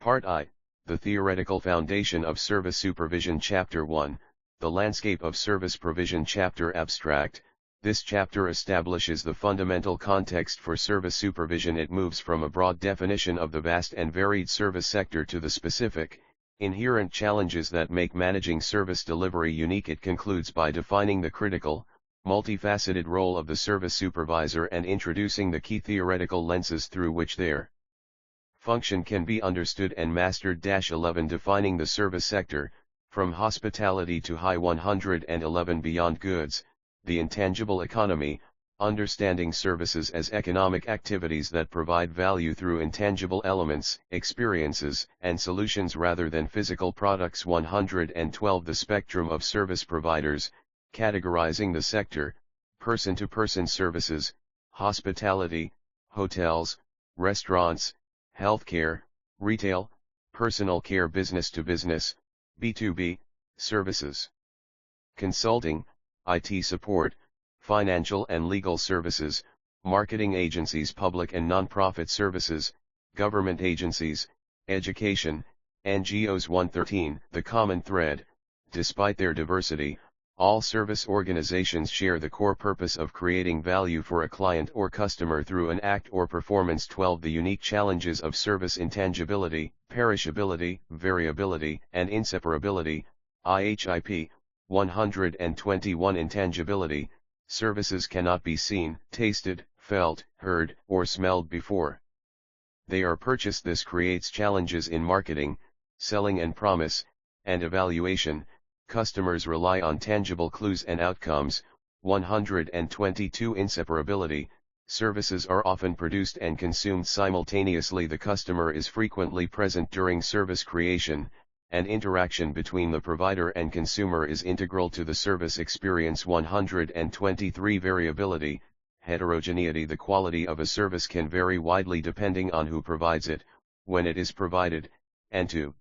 Part I, The Theoretical Foundation of Service Supervision. Chapter 1, The Landscape of Service Provision. Chapter Abstract. This chapter establishes the fundamental context for service supervision. It moves from a broad definition of the vast and varied service sector to the specific, inherent challenges that make managing service delivery unique. It concludes by defining the critical, multifaceted role of the service supervisor and introducing the key theoretical lenses through which their function can be understood and mastered. 11 Defining the service sector, from hospitality to high 111 beyond goods, the intangible economy, understanding services as economic activities that provide value through intangible elements, experiences, and solutions rather than physical products. 112 The spectrum of service providers, categorizing the sector, person-to-person services, hospitality, hotels, restaurants, healthcare, retail, personal care, business-to-business, B2B, services, consulting, IT support, financial and legal services, marketing agencies, public and non-profit services, government agencies, education, NGOs. 113 The common thread, despite their diversity, all service organizations share the core purpose of creating value for a client or customer through an act or performance. 12 The unique challenges of service: intangibility, perishability, variability, and inseparability. IHIP 121 Intangibility: services cannot be seen, tasted, felt, heard, or smelled before they are purchased. This creates challenges in marketing, selling and promise, and evaluation. Customers rely on tangible clues and outcomes. 122 Inseparability: services are often produced and consumed simultaneously. The customer is frequently present during service creation, and interaction between the provider and consumer is integral to the service experience. 123 Variability, heterogeneity: the quality of a service can vary widely depending on who provides it, when it is provided, and to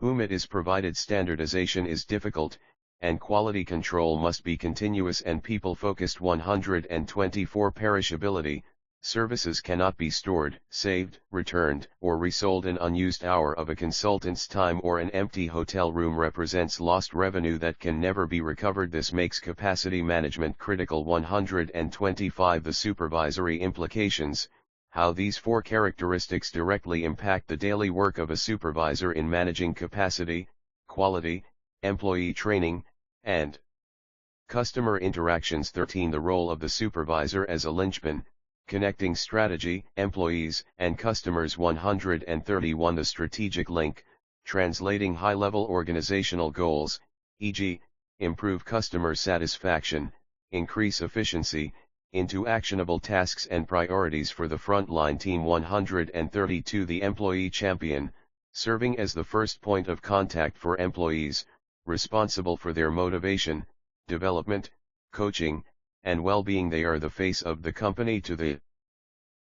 whom it is provided. Standardization is difficult, and quality control must be continuous and people-focused. 124 Perishability: services cannot be stored, saved, returned, or resold. An unused hour of a consultant's time or an empty hotel room represents lost revenue that can never be recovered. This makes capacity management critical. 125 The supervisory implications, how these four characteristics directly impact the daily work of a supervisor in managing capacity, quality, employee training, and customer interactions. 13 The role of the supervisor as a linchpin, connecting strategy, employees, and customers. 131 The strategic link, translating high-level organizational goals, e.g., improve customer satisfaction, increase efficiency, into actionable tasks and priorities for the frontline team. 132 The employee champion, serving as the first point of contact for employees, responsible for their motivation, development, coaching, and well-being. They are the face of the company to the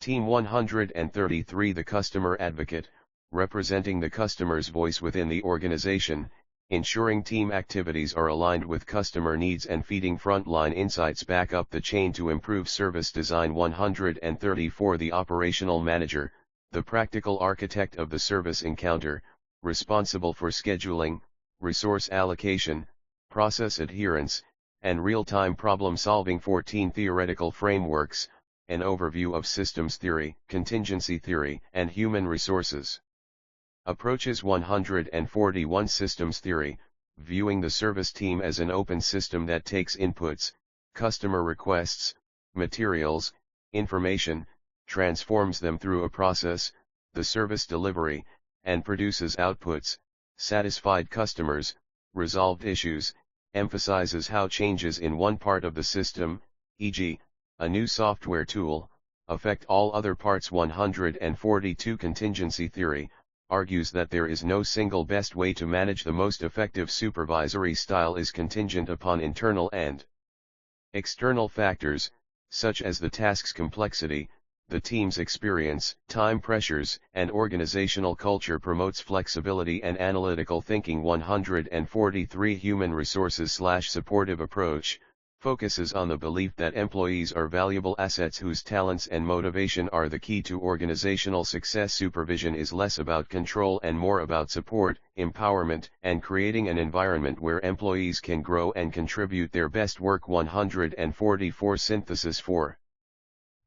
team. 133 The customer advocate, representing the customer's voice within the organization, ensuring team activities are aligned with customer needs and feeding frontline insights back up the chain to improve service design. 134 The operational manager, the practical architect of the service encounter, responsible for scheduling, resource allocation, process adherence, and real-time problem solving. 14 Theoretical frameworks, an overview of systems theory, contingency theory, and human resources approaches. 141 Systems theory, viewing the service team as an open system that takes inputs, customer requests, materials, information, transforms them through a process, the service delivery, and produces outputs, satisfied customers, resolved issues, emphasizes how changes in one part of the system, e.g., a new software tool, affect all other parts. 142 Contingency theory, argues that there is no single best way to manage. The most effective supervisory style is contingent upon internal and external factors, such as the task's complexity, the team's experience, time pressures, and organizational culture. Promotes flexibility and analytical thinking. 143 Human resources / supportive approach, focuses on the belief that employees are valuable assets whose talents and motivation are the key to organizational success. Supervision is less about control and more about support, empowerment, and creating an environment where employees can grow and contribute their best work. 144 Synthesis for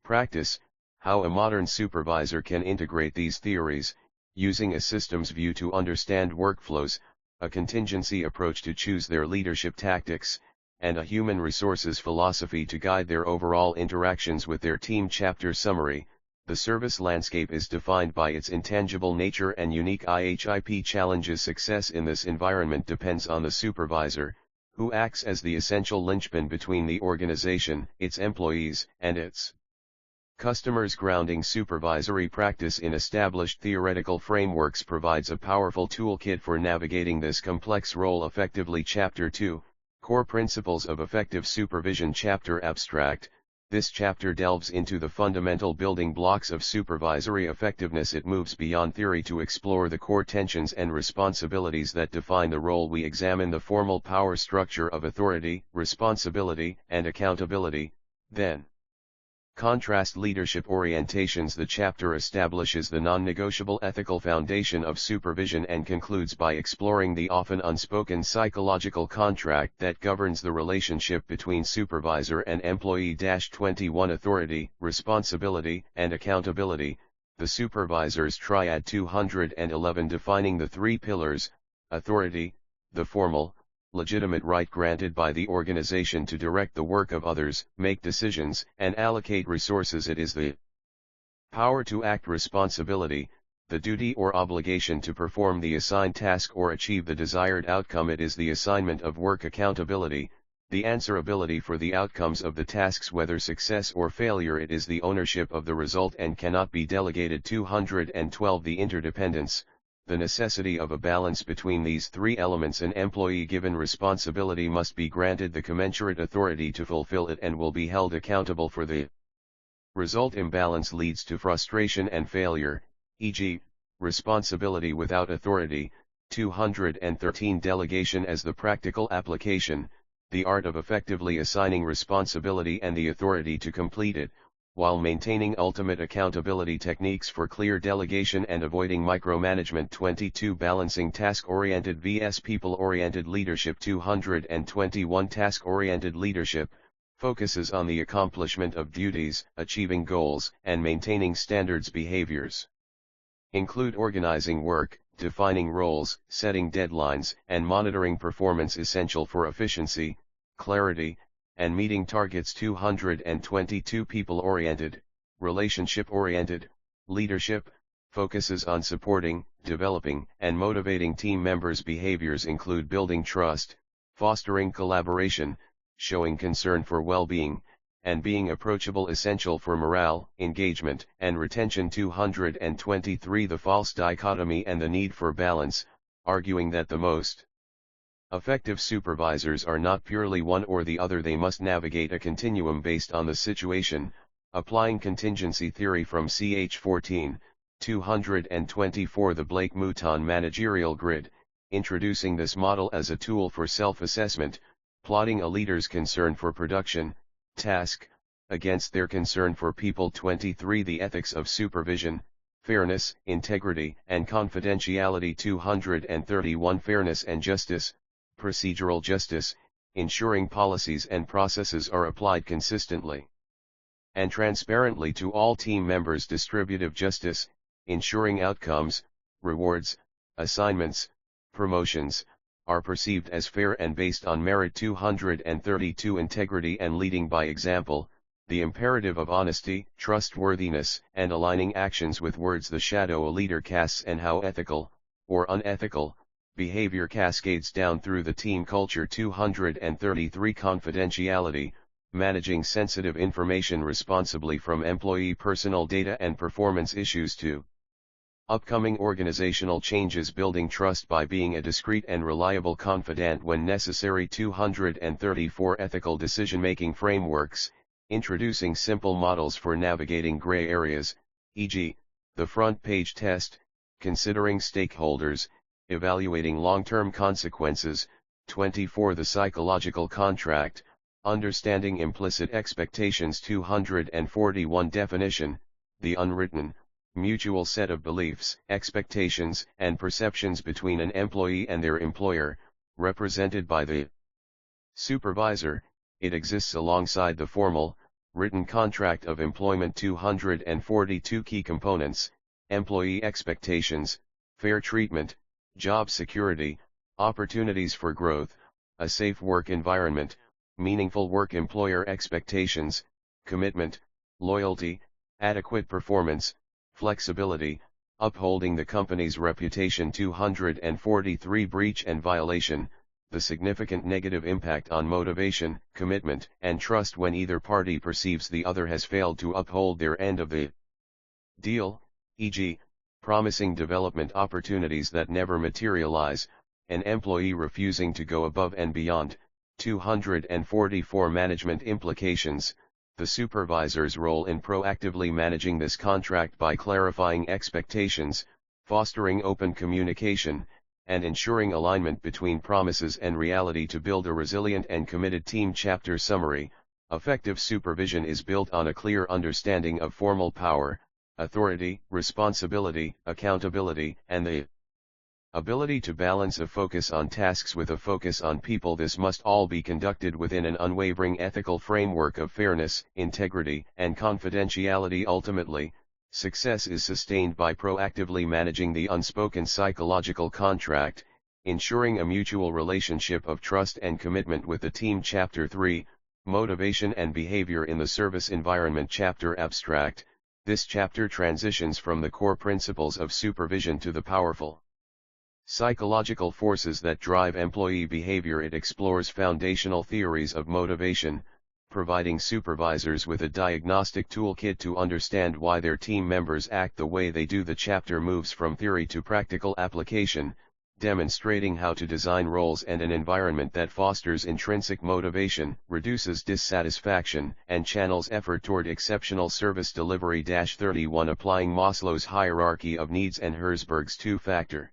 practice, how a modern supervisor can integrate these theories, using a systems view to understand workflows, a contingency approach to choose their leadership tactics, and a human resources philosophy to guide their overall interactions with their team. Chapter Summary. The service landscape is defined by its intangible nature and unique IHIP challenges. Success in this environment depends on the supervisor, who acts as the essential linchpin between the organization, its employees, and its customers. Grounding supervisory practice in established theoretical frameworks provides a powerful toolkit for navigating this complex role effectively. Chapter 2. Core Principles of Effective Supervision. Chapter Abstract. This chapter delves into the fundamental building blocks of supervisory effectiveness. It moves beyond theory to explore the core tensions and responsibilities that define the role. We examine the formal power structure of authority, responsibility, and accountability, then contrast leadership orientations. The chapter establishes the non-negotiable ethical foundation of supervision and concludes by exploring the often unspoken psychological contract that governs the relationship between supervisor and employee. 21 Authority, responsibility, and accountability, the supervisor's triad. 211 Defining the three pillars: authority, the formal, legitimate right granted by the organization to direct the work of others, make decisions, and allocate resources. It is the power to act. Responsibility, the duty or obligation to perform the assigned task or achieve the desired outcome. It is the assignment of work. Accountability, the answerability for the outcomes of the tasks, whether success or failure. It is the ownership of the result and cannot be delegated. 212 The interdependence, the necessity of a balance between these three elements. An employee given responsibility must be granted the commensurate authority to fulfill it and will be held accountable for the result. Imbalance leads to frustration and failure, e.g., responsibility without authority. 213 Delegation as the practical application, the art of effectively assigning responsibility and the authority to complete it, while maintaining ultimate accountability. Techniques for clear delegation and avoiding micromanagement. 22 Balancing task-oriented vs. people-oriented leadership. 221 Task-oriented leadership focuses on the accomplishment of duties, achieving goals, and maintaining standards. Behaviors include organizing work, defining roles, setting deadlines, and monitoring performance, essential for efficiency, clarity, and meeting targets. 222 People-oriented, relationship-oriented, leadership, focuses on supporting, developing, and motivating team members. Behaviors include building trust, fostering collaboration, showing concern for well-being, and being approachable, essential for morale, engagement, and retention. 223 The false dichotomy and the need for balance, arguing that the most effective supervisors are not purely one or the other. They must navigate a continuum based on the situation, applying contingency theory from ch. 14. 224 The Blake-Mouton managerial grid, introducing this model as a tool for self-assessment, plotting a leader's concern for production, task, against their concern for people. 23 The ethics of supervision, fairness, integrity, and confidentiality. 231 Fairness and justice, procedural justice, ensuring policies and processes are applied consistently and transparently to all team members. Distributive justice, ensuring outcomes, rewards, assignments, promotions, are perceived as fair and based on merit. 232 Integrity and leading by example, the imperative of honesty, trustworthiness, and aligning actions with words the shadow a leader casts and how ethical, or unethical, behavior cascades down through the team culture. 233 Confidentiality, managing sensitive information responsibly, from employee personal data and performance issues to upcoming organizational changes, building trust by being a discreet and reliable confidant when necessary. 234 Ethical decision-making frameworks, introducing simple models for navigating gray areas, e.g., the front page test, considering stakeholders, evaluating long-term consequences. 24 The psychological contract, Understanding implicit expectations. 241 Definition: the unwritten, mutual set of beliefs, expectations, and perceptions between an employee and their employer, represented by the supervisor. It exists alongside the formal, written contract of employment. 242 Key components: employee expectations, fair treatment, job security, opportunities for growth, a safe work environment, meaningful work. Employer expectations: commitment, loyalty, adequate performance, flexibility, upholding the company's reputation. 243 Breach and violation: the significant negative impact on motivation, commitment, and trust when either party perceives the other has failed to uphold their end of the deal, e.g., promising development opportunities that never materialize, an employee refusing to go above and beyond. 244 Management implications: the supervisor's role in proactively managing this contract by clarifying expectations, fostering open communication, and ensuring alignment between promises and reality to build a resilient and committed team. Chapter Summary: effective supervision is built on a clear understanding of formal power, authority, responsibility, accountability, and the ability to balance a focus on tasks with a focus on people. This must all be conducted within an unwavering ethical framework of fairness, integrity, and confidentiality. Ultimately, success is sustained by proactively managing the unspoken psychological contract, ensuring a mutual relationship of trust and commitment with the team. Chapter 3: Motivation and Behavior in the Service Environment. Chapter Abstract: this chapter transitions from the core principles of supervision to the powerful psychological forces that drive employee behavior. It explores foundational theories of motivation, providing supervisors with a diagnostic toolkit to understand why their team members act the way they do. The chapter moves from theory to practical application, demonstrating how to design roles and an environment that fosters intrinsic motivation, reduces dissatisfaction, and channels effort toward exceptional service delivery. 31 Applying Maslow's hierarchy of needs and Herzberg's two-factor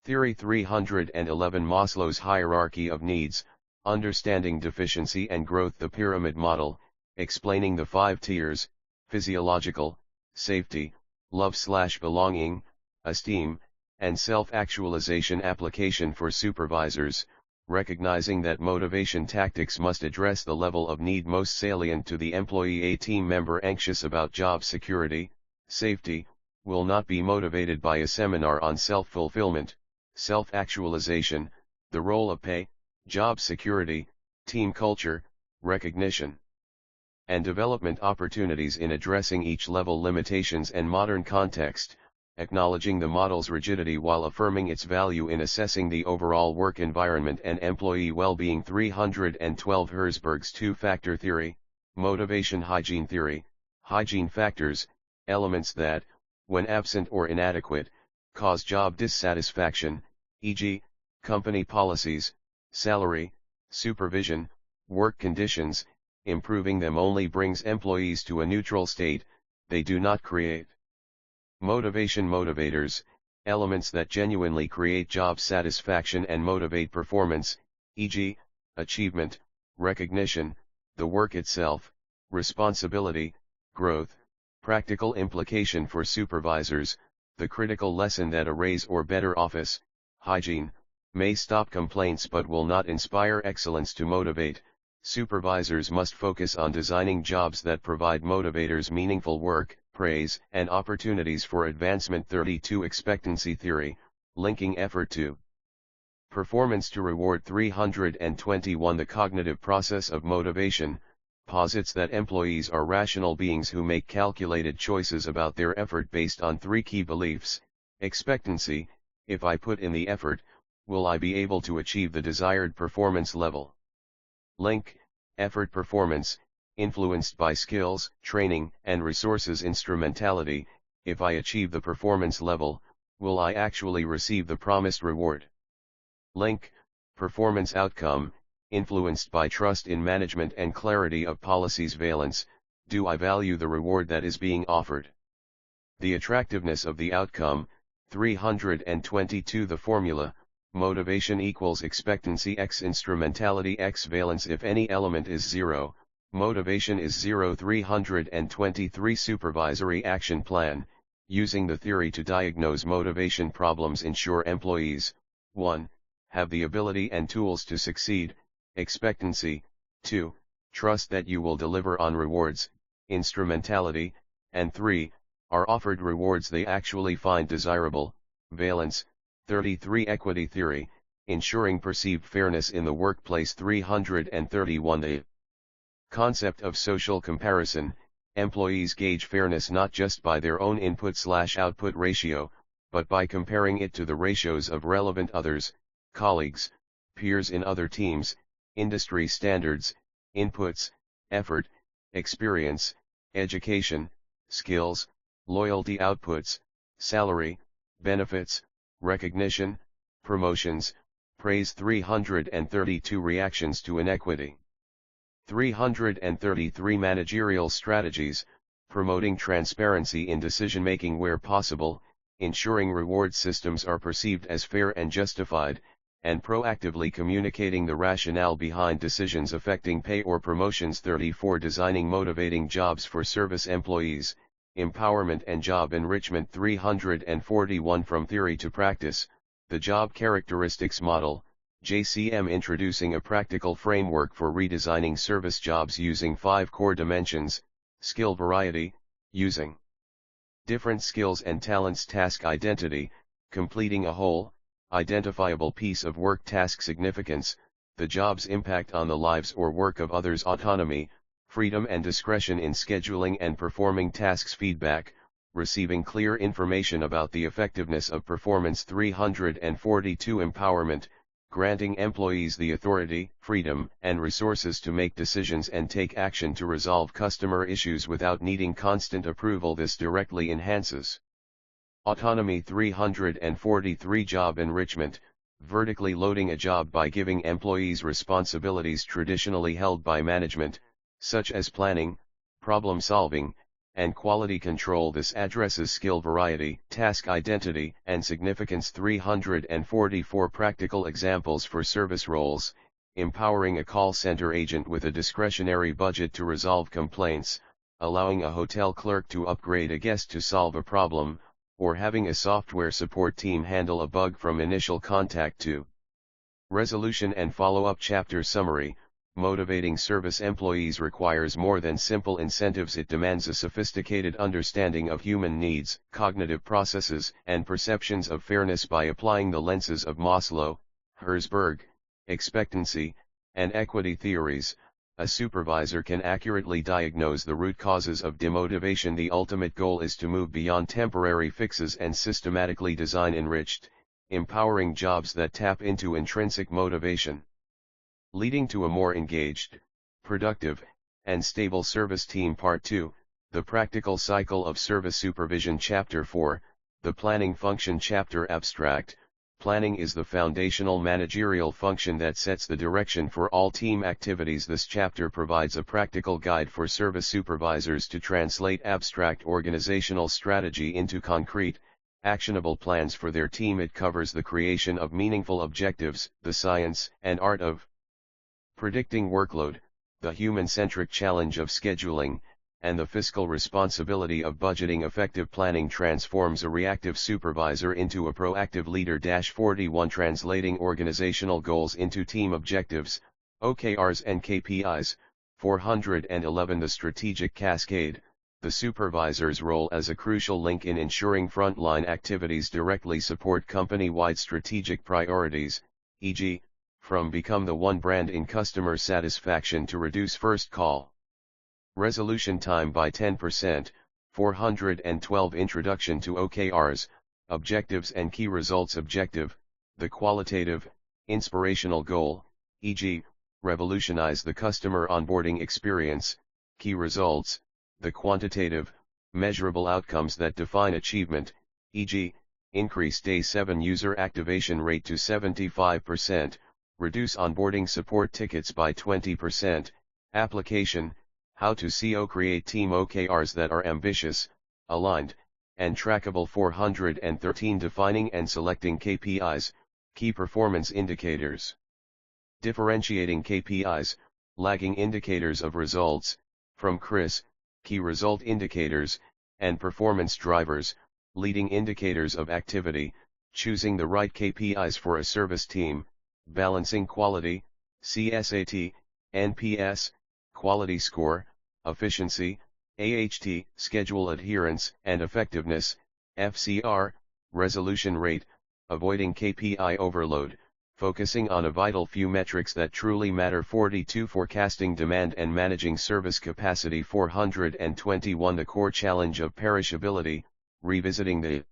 theory. 311 Maslow's hierarchy of needs: understanding deficiency and growth. The pyramid model, explaining the 5 tiers: physiological, safety, love/belonging, esteem, and self-actualization. Application for supervisors: recognizing that motivation tactics must address the level of need most salient to the employee. A team member anxious about job security, safety, will not be motivated by a seminar on self-fulfillment, self-actualization, the role of pay, job security, team culture, recognition, and development opportunities in addressing each level limitations and modern context, acknowledging the model's rigidity while affirming its value in assessing the overall work environment and employee well-being. 312 Herzberg's two-factor theory: motivation hygiene theory: hygiene factors, elements that, when absent or inadequate, cause job dissatisfaction, e.g., company policies, salary, supervision, work conditions. Improving them only brings employees to a neutral state, they do not create motivation. Motivators: elements that genuinely create job satisfaction and motivate performance, e.g., achievement, recognition, the work itself, responsibility, growth. Practical implication for supervisors: the critical lesson that a raise or better office hygiene may stop complaints but will not inspire excellence. To motivate, supervisors must focus on designing jobs that provide motivators meaningful work, praise, and opportunities for advancement. 32 Expectancy theory: linking effort to performance to reward. 321 The cognitive process of motivation posits that employees are rational beings who make calculated choices about their effort based on 3 key beliefs. Expectancy: if I put in the effort, will I be able to achieve the desired performance level? Link: effort performance, influenced by skills, training, and resources. Instrumentality: if I achieve the performance level, will I actually receive the promised reward? Link: performance outcome, influenced by trust in management and clarity of policies. Valence: do I value the reward that is being offered? The attractiveness of the outcome. 322 The formula: motivation equals expectancy x instrumentality x valence. If any element is 0, motivation is 0. 323 Supervisory Action Plan, using the theory to diagnose motivation problems ensure employees, 1. Have the ability and tools to succeed, expectancy, 2. Trust that you will deliver on rewards, instrumentality, and 3. Are offered rewards they actually find desirable, valence. 33 Equity Theory, ensuring perceived fairness in the workplace. 331 The concept of social comparison, employees gauge fairness not just by their own input/output ratio, but by comparing it to the ratios of relevant others, colleagues, peers in other teams, industry standards, inputs, effort, experience, education, skills, loyalty outputs, salary, benefits, recognition, promotions, praise. 332 Reactions to inequity. 333 Managerial strategies, promoting transparency in decision-making where possible, ensuring reward systems are perceived as fair and justified, and proactively communicating the rationale behind decisions affecting pay or promotions. 34 Designing motivating jobs for service employees, empowerment and job enrichment. 341 From Theory to Practice, the Job Characteristics Model, JCM, introducing a practical framework for redesigning service jobs using 5 core dimensions: skill variety, using different skills and talents; task identity, completing a whole, identifiable piece of work; task significance, the job's impact on the lives or work of others; autonomy, freedom and discretion in scheduling and performing tasks; feedback, receiving clear information about the effectiveness of performance. 342 Empowerment, granting employees the authority, freedom, and resources to make decisions and take action to resolve customer issues without needing constant approval. This directly enhances autonomy. 343 Job enrichment, vertically loading a job by giving employees responsibilities traditionally held by management, such as planning, problem solving, and quality control. This addresses skill variety, task identity, and significance. 344 Practical examples for service roles, empowering a call center agent with a discretionary budget to resolve complaints, allowing a hotel clerk to upgrade a guest to solve a problem, or having a software support team handle a bug from initial contact to resolution and follow-up. Chapter Summary. Motivating service employees requires more than simple incentives. It demands a sophisticated understanding of human needs, cognitive processes, and perceptions of fairness by applying the lenses of Maslow, Herzberg, expectancy, and equity theories. A supervisor can accurately diagnose the root causes of demotivation. The ultimate goal is to move beyond temporary fixes and systematically design enriched, empowering jobs that tap into intrinsic motivation, leading to a more engaged, productive, and stable service team. Part 2, The Practical Cycle of Service Supervision. Chapter 4, The Planning Function. Chapter Abstract. Planning is the foundational managerial function that sets the direction for all team activities. This chapter provides a practical guide for service supervisors to translate abstract organizational strategy into concrete, actionable plans for their team. It covers the creation of meaningful objectives, the science and art of predicting workload, the human-centric challenge of scheduling, and the fiscal responsibility of budgeting. Effective planning transforms a reactive supervisor into a proactive leader. 41 Translating organizational goals into team objectives, OKRs and KPIs. 411 The Strategic Cascade, the supervisor's role as a crucial link in ensuring frontline activities directly support company-wide strategic priorities, e.g., from become the one brand in customer satisfaction to reduce first call resolution time by 10%. 412 Introduction to OKRs, Objectives and Key Results. Objective, the qualitative, inspirational goal, e.g., revolutionize the customer onboarding experience. Key results, the quantitative, measurable outcomes that define achievement, e.g., increase day 7 user activation rate to 75%, reduce onboarding support tickets by 20%. Application, how to create team OKRs that are ambitious, aligned, and trackable. 413 Defining and selecting KPIs, Key performance indicators. Differentiating KPIs, lagging indicators of results, from CRIS, key result indicators, and performance drivers, leading indicators of activity, choosing the right KPIs for a service team, balancing quality, CSAT, NPS, quality score, efficiency, AHT, schedule adherence and effectiveness, FCR, resolution rate, avoiding KPI overload, focusing on a vital few metrics that truly matter. 42 Forecasting demand and managing service capacity. 421 The core challenge of perishability, revisiting the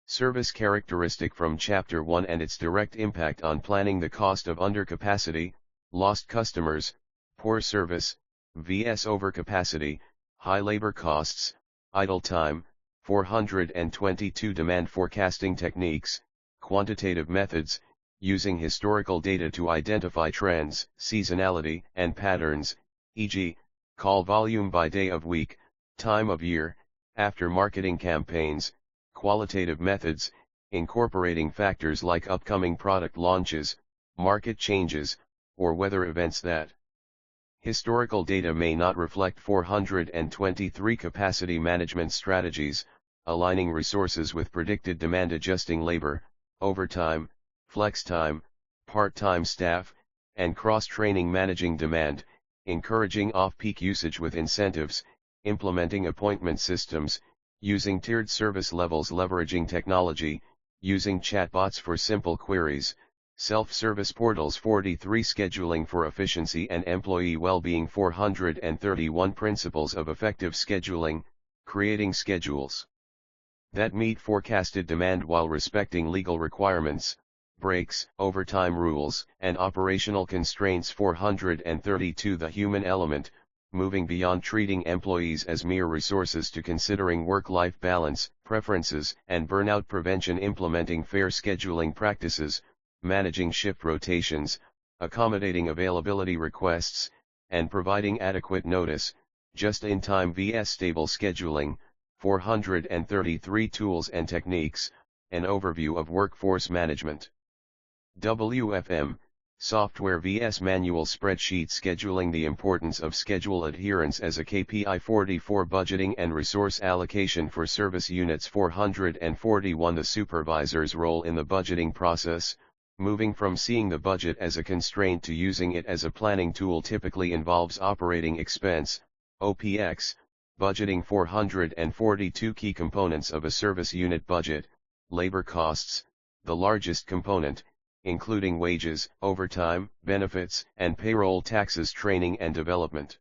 service characteristic from Chapter 1 and its direct impact on planning. The cost of undercapacity, lost customers, poor service, vs overcapacity, high labor costs, idle time. 422 Demand forecasting techniques, quantitative methods, using historical data to identify trends, seasonality, and patterns, e.g., call volume by day of week, time of year, after marketing campaigns. Qualitative methods, incorporating factors like upcoming product launches, market changes, or weather events that historical data may not reflect. 423 Capacity management strategies, aligning resources with predicted demand, adjusting labor, overtime, flex time, part-time staff, and cross-training. Managing demand, encouraging off-peak usage with incentives, implementing appointment systems, using tiered service levels. Leveraging technology, using chatbots for simple queries, self-service portals. 43 Scheduling for efficiency and employee well-being. 431 Principles of effective scheduling, creating schedules that meet forecasted demand while respecting legal requirements, breaks, overtime rules, and operational constraints. 432 The human element, moving beyond treating employees as mere resources to considering work-life balance, preferences, and burnout prevention. Implementing fair scheduling practices, managing shift rotations, accommodating availability requests, and providing adequate notice, just-in-time vs stable scheduling. 433 Tools and techniques, an overview of workforce management. WFM, software vs manual spreadsheet scheduling. The importance of schedule adherence as a KPI. 44 Budgeting and resource allocation for service units. 441 The supervisor's role in the budgeting process, moving from seeing the budget as a constraint to using it as a planning tool, typically involves operating expense, OPX, budgeting. 442 Key components of a service unit budget, labor costs, the largest component, including wages, overtime, benefits, and payroll taxes. Training and development.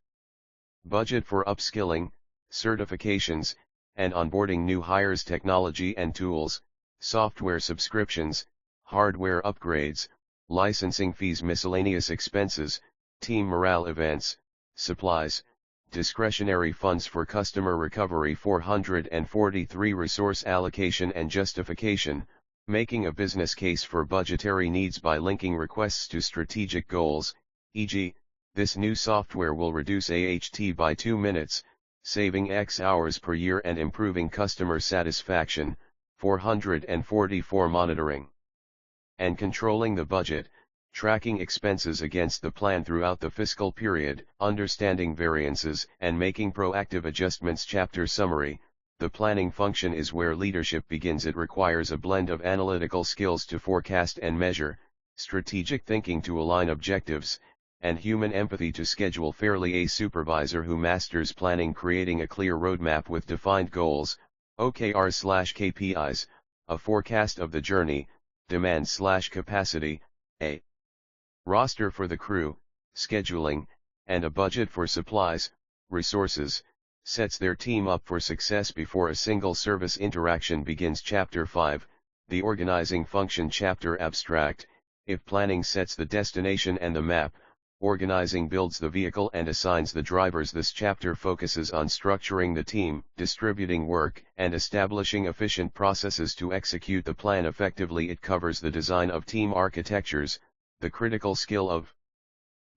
Budget for upskilling, certifications, and onboarding new hires. Technology and tools, software subscriptions, hardware upgrades, licensing fees. Miscellaneous expenses, team morale events, supplies, discretionary funds for customer recovery. 443 Resource allocation and justification, making a business case for budgetary needs by linking requests to strategic goals, e.g., this new software will reduce AHT by 2 minutes, saving X hours per year and improving customer satisfaction. 444 Monitoring and controlling the budget, tracking expenses against the plan throughout the fiscal period, understanding variances and making proactive adjustments. Chapter summary. The planning function is where leadership begins. It requires a blend of analytical skills to forecast and measure, strategic thinking to align objectives, and human empathy to schedule fairly. A supervisor who masters planning, creating a clear roadmap with defined goals, OKRs/KPIs, a forecast of the journey, demand/capacity, a roster for the crew, scheduling, and a budget for supplies, resources, sets their team up for success before a single service interaction begins. Chapter 5, The organizing function. Chapter abstract. If planning sets the destination and the map, organizing builds the vehicle and assigns the drivers. This chapter focuses on structuring the team, distributing work, and establishing efficient processes to execute the plan effectively. It covers the design of team architectures, the critical skill of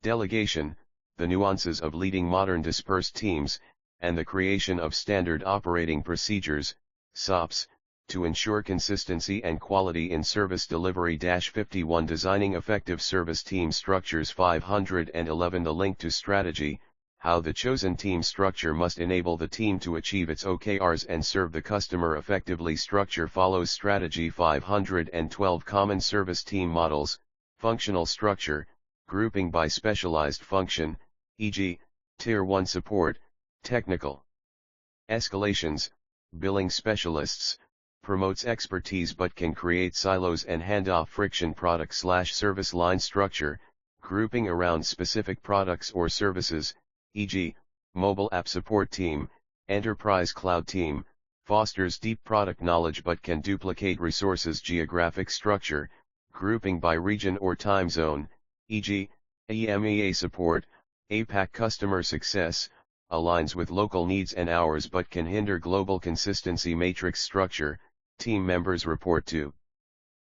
delegation, the nuances of leading modern dispersed teams, and the creation of standard operating procedures, SOPs, to ensure consistency and quality in service delivery. 51 Designing effective service team structures. 511 The link to strategy, how the chosen team structure must enable the team to achieve its OKRs and serve the customer effectively. Structure follows strategy. 512 Common service team models. Functional structure, grouping by specialized function, e.g., Tier 1 support, technical escalations, billing specialists, promotes expertise but can create silos and handoff friction. Product/service line structure, grouping around specific products or services, e.g., mobile app support team, enterprise cloud team, fosters deep product knowledge but can duplicate resources. Geographic structure, grouping by region or time zone, e.g., EMEA support, APAC customer success, aligns with local needs and hours but can hinder global consistency. Matrix structure, team members report to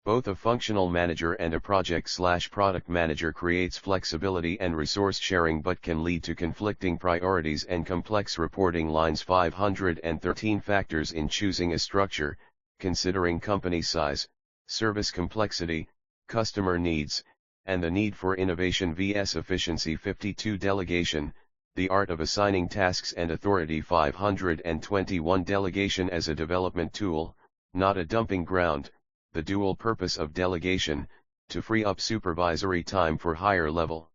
both a functional manager and a project/product manager. Creates flexibility and resource sharing but can lead to conflicting priorities and complex reporting lines. 513 Factors in choosing a structure, considering company size, service complexity, customer needs, and the need for innovation vs efficiency. 52 Delegation, the art of assigning tasks and authority. 521 Delegation as a development tool, not a dumping ground. The dual purpose of delegation, to free up supervisory time for higher level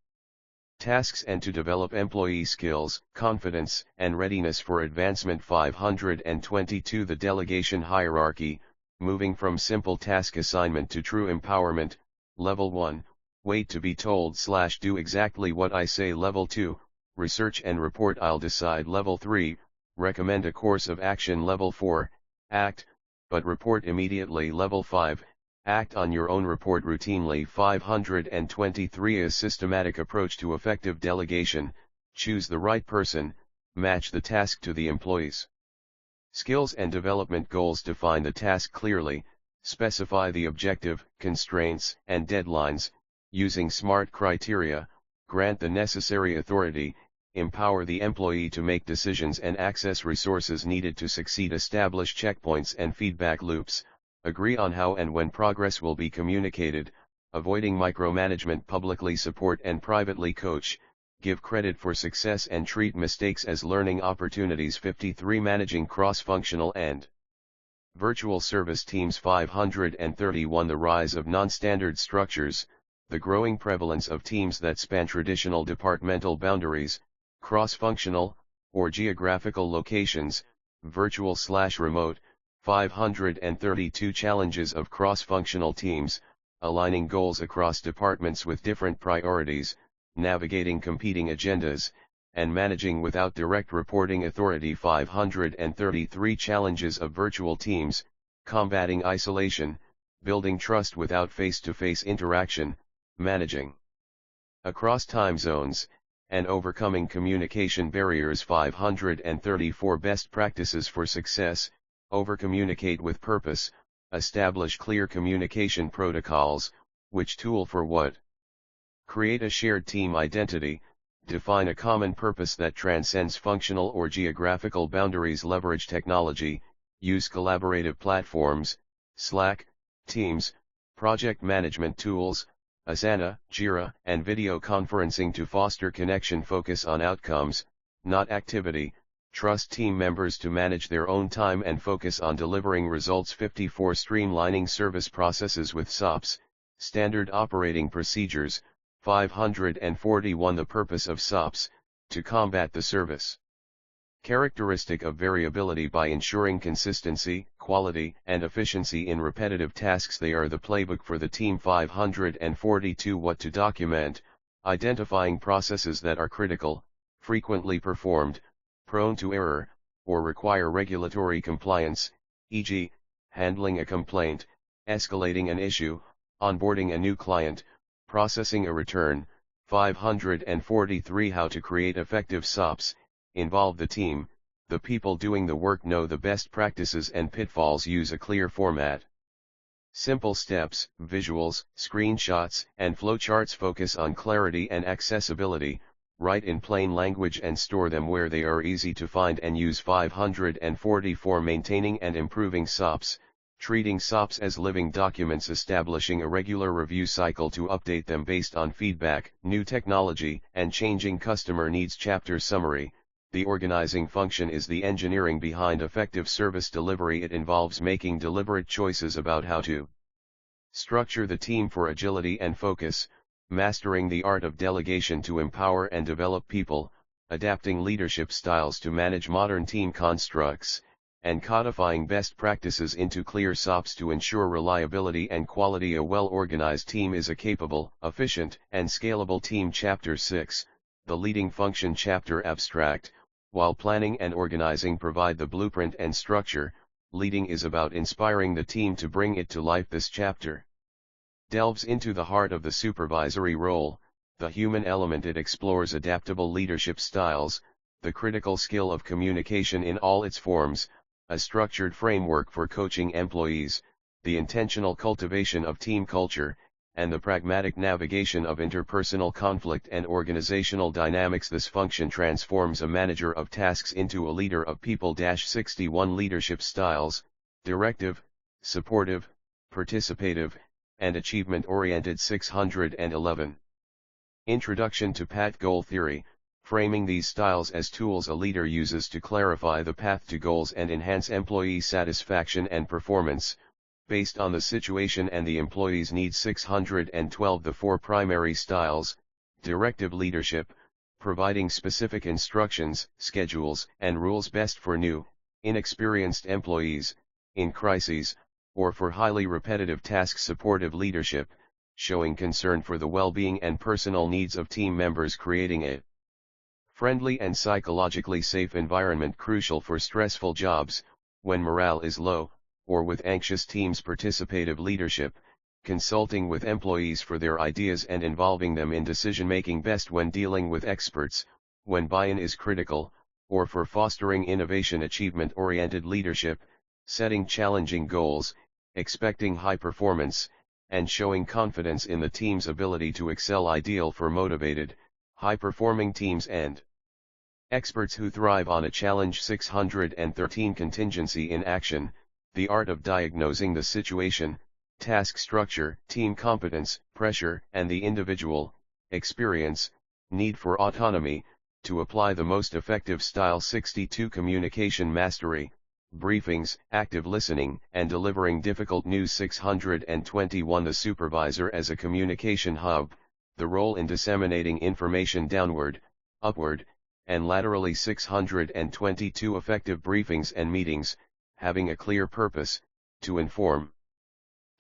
tasks and to develop employee skills, confidence, and readiness for advancement. 522 The delegation hierarchy, moving from simple task assignment to true empowerment. Level 1, wait to be told/do exactly what I say. Level 2, research and report, I'll decide. Level 3, recommend a course of action. Level 4, act, but report immediately. Level 5, act on your own, report routinely. 523 A systematic approach to effective delegation, choose the right person, match the task to the employee's skills and development goals. Define the task clearly, specify the objective, constraints, and deadlines, using SMART criteria, grant the necessary authority, empower the employee to make decisions and access resources needed to succeed. Establish checkpoints and feedback loops, agree on how and when progress will be communicated, avoiding micromanagement. Publicly support and privately coach, give credit for success and treat mistakes as learning opportunities. 53 Managing cross-functional and virtual service teams. 531 The rise of non-standard structures, the growing prevalence of teams that span traditional departmental boundaries, cross-functional, or geographical locations, virtual/remote. 532 Challenges of cross-functional teams, aligning goals across departments with different priorities, navigating competing agendas, and managing without direct reporting authority. 533 Challenges of virtual teams, combating isolation, building trust without face-to-face interaction, managing across time zones, and overcoming communication barriers. 534 Best practices for success, over-communicate with purpose, establish clear communication protocols, which tool for what. Create a shared team identity, define a common purpose that transcends functional or geographical boundaries. Leverage technology, use collaborative platforms, Slack, Teams, project management tools, Asana, Jira, and video conferencing to foster connection. Focus on outcomes, not activity, trust team members to manage their own time and focus on delivering results. 54 Streamlining service processes with SOPs, standard operating procedures. 541 The purpose of SOPs, to combat the service characteristic of variability by ensuring consistency, quality, and efficiency in repetitive tasks. They are the playbook for the team. 542 What to document, identifying processes that are critical, frequently performed, prone to error, or require regulatory compliance, e.g., handling a complaint, escalating an issue, onboarding a new client, processing a return. 543 How to create effective SOPs, involve the team, the people doing the work know the best practices and pitfalls. Use a clear format. Simple steps, visuals, screenshots, and flowcharts. Focus on clarity and accessibility, write in plain language and store them where they are easy to find and use. 544 Maintaining and improving SOPs, Treating SOPs as living documents, establishing a regular review cycle to update them based on feedback, new technology, and changing customer needs. Chapter summary. The organizing function is the engineering behind effective service delivery. It involves making deliberate choices about how to structure the team for agility and focus, mastering the art of delegation to empower and develop people, adapting leadership styles to manage modern team constructs, and codifying best practices into clear SOPs to ensure reliability and quality. A well-organized team is a capable, efficient, and scalable team. Chapter 6, the leading function. Chapter abstract. While planning and organizing provide the blueprint and structure, leading is about inspiring the team to bring it to life. This chapter delves into the heart of the supervisory role, the human element. It explores adaptable leadership styles, the critical skill of communication in all its forms, a structured framework for coaching employees, the intentional cultivation of team culture, and the pragmatic navigation of interpersonal conflict and organizational dynamics. This function transforms a manager of tasks into a leader of people. 61 Leadership styles: directive, supportive, participative, and achievement-oriented. 611. Introduction to Path Goal Theory. Framing these styles as tools a leader uses to clarify the path to goals and enhance employee satisfaction and performance, based on the situation and the employee's needs. 612. The four primary styles: directive leadership, providing specific instructions, schedules, and rules best for new, inexperienced employees, in crises, or for highly repetitive tasks. Supportive leadership, showing concern for the well-being and personal needs of team members, creating a friendly and psychologically safe environment crucial for stressful jobs, when morale is low, or with anxious teams. Participative leadership, consulting with employees for their ideas and involving them in decision-making, best when dealing with experts, when buy-in is critical, or for fostering innovation. Achievement-oriented leadership, setting challenging goals, expecting high performance, and showing confidence in the team's ability to excel. Ideal for motivated, high-performing teams and experts who thrive on a challenge. 613. Contingency in action, the art of diagnosing the situation, task structure, team competence, pressure, and the individual experience, need for autonomy, to apply the most effective style. 62. Communication mastery, briefings, active listening, and delivering difficult news. 621. The supervisor as a communication hub, the role in disseminating information downward, upward, and laterally. 622. Effective briefings and meetings, having a clear purpose, to inform,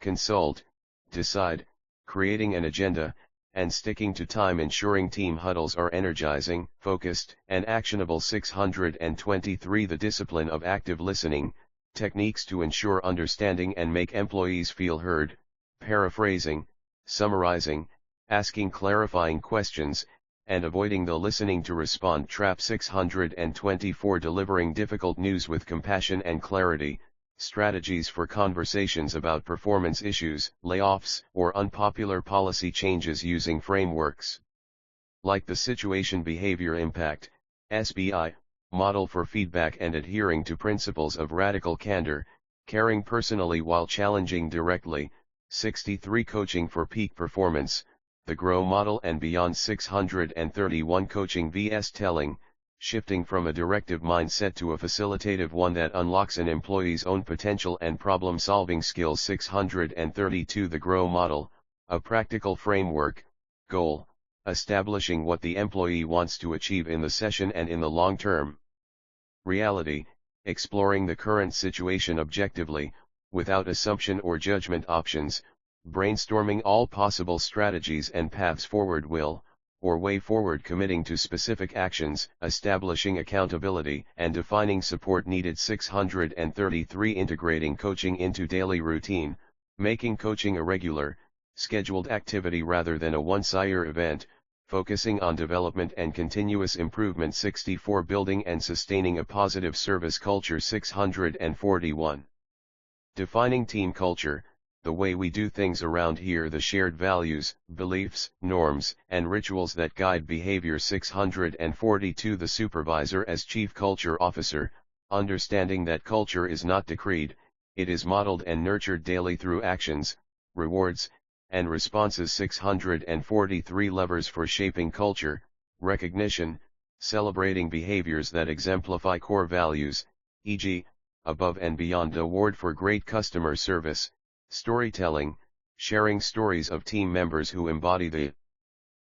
consult, decide, creating an agenda, and sticking to time. Ensuring team huddles are energizing, focused, and actionable. 623. The discipline of active listening, techniques to ensure understanding and make employees feel heard, paraphrasing, summarizing, asking clarifying questions, and avoiding the listening to respond trap. 624. Delivering difficult news with compassion and clarity, strategies for conversations about performance issues, layoffs, or unpopular policy changes using frameworks like the Situation Behavior Impact (SBI) model for feedback, and adhering to principles of radical candor, caring personally while challenging directly. 63. Coaching for peak performance, the GROW model and beyond. 631. Coaching vs telling, shifting from a directive mindset to a facilitative one that unlocks an employee's own potential and problem-solving skills. 632. The GROW model, a practical framework, goal, establishing what the employee wants to achieve in the session and in the long term. Reality, exploring the current situation objectively, without assumption or judgment. Options, brainstorming all possible strategies and paths forward. Will, or way forward, committing to specific actions, establishing accountability, and defining support needed. 633. Integrating coaching into daily routine, making coaching a regular, scheduled activity rather than a once-a-year event, focusing on development and continuous improvement. 64. Building and sustaining a positive service culture. 641. Defining team culture, the way we do things around here, the shared values, beliefs, norms, and rituals that guide behavior. 642. The supervisor as chief culture officer, understanding that culture is not decreed, It is modeled and nurtured daily through actions, rewards, and responses. 643 levers for shaping culture, recognition, celebrating behaviors that exemplify core values, e.g., above and beyond award for great customer service, storytelling, sharing stories of team members who embody the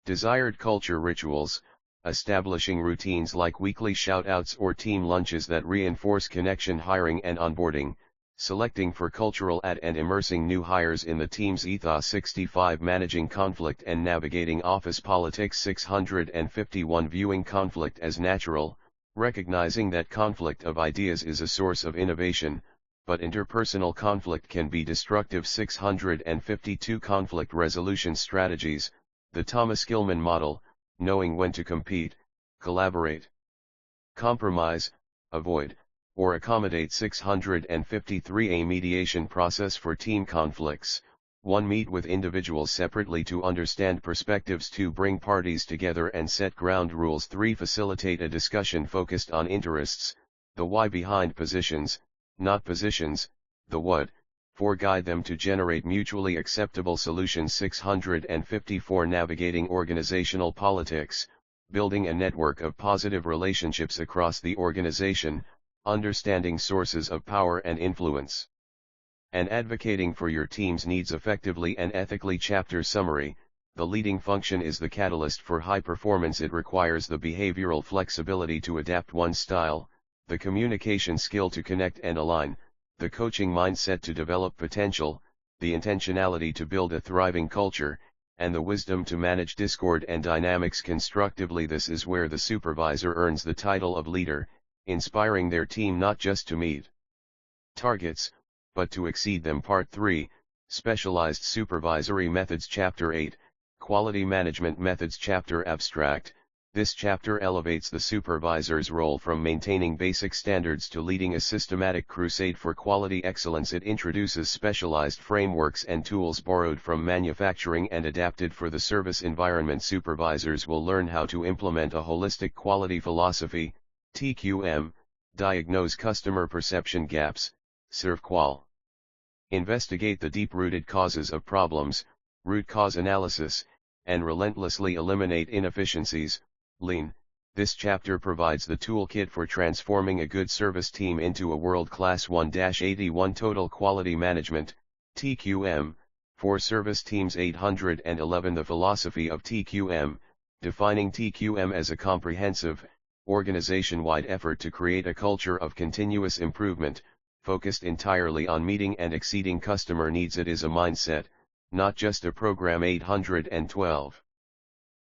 desired culture. Rituals, establishing routines like weekly shout-outs or team lunches that reinforce connection. Hiring and onboarding, selecting for cultural add and immersing new hires in the team's ethos. 65 Managing conflict and navigating office politics. 651 Viewing conflict as natural, recognizing that conflict of ideas is a source of innovation, but interpersonal conflict can be destructive. 652 Conflict resolution strategies, the Thomas Gilman model, knowing when to compete, collaborate, compromise, avoid, or accommodate. 653 A mediation process for team conflicts. 1. Meet with individuals separately to understand perspectives. 2. Bring parties together and set ground rules. 3. Facilitate a discussion focused on interests, the why behind positions, not positions, the what. 4. Guide them to generate mutually acceptable solutions. 654 Navigating organizational politics, building a network of positive relationships across the organization, understanding sources of power and influence, and advocating for your team's needs effectively and ethically. Chapter summary: the leading function is the catalyst for high performance. It requires the behavioral flexibility to adapt one's style, the communication skill to connect and align, the coaching mindset to develop potential, the intentionality to build a thriving culture, and the wisdom to manage discord and dynamics constructively. This is where the supervisor earns the title of leader, inspiring their team not just to meet targets, but to exceed them. Part 3, Specialized Supervisory Methods. Chapter 8, Quality Management Methods. Chapter Abstract. This chapter elevates the supervisor's role from maintaining basic standards to leading a systematic crusade for quality excellence. It introduces specialized frameworks and tools borrowed from manufacturing and adapted for the service environment. Supervisors will learn how to implement a holistic quality philosophy, TQM, diagnose customer perception gaps, ServQual, investigate the deep-rooted causes of problems, root cause analysis, and relentlessly eliminate inefficiencies, Lean. This chapter provides the toolkit for transforming a good service team into a world-class 1-81 Total Quality Management, TQM, for service teams. 811 The philosophy of TQM, defining TQM as a comprehensive, organization-wide effort to create a culture of continuous improvement, focused entirely on meeting and exceeding customer needs. It is a mindset, not just a program. 812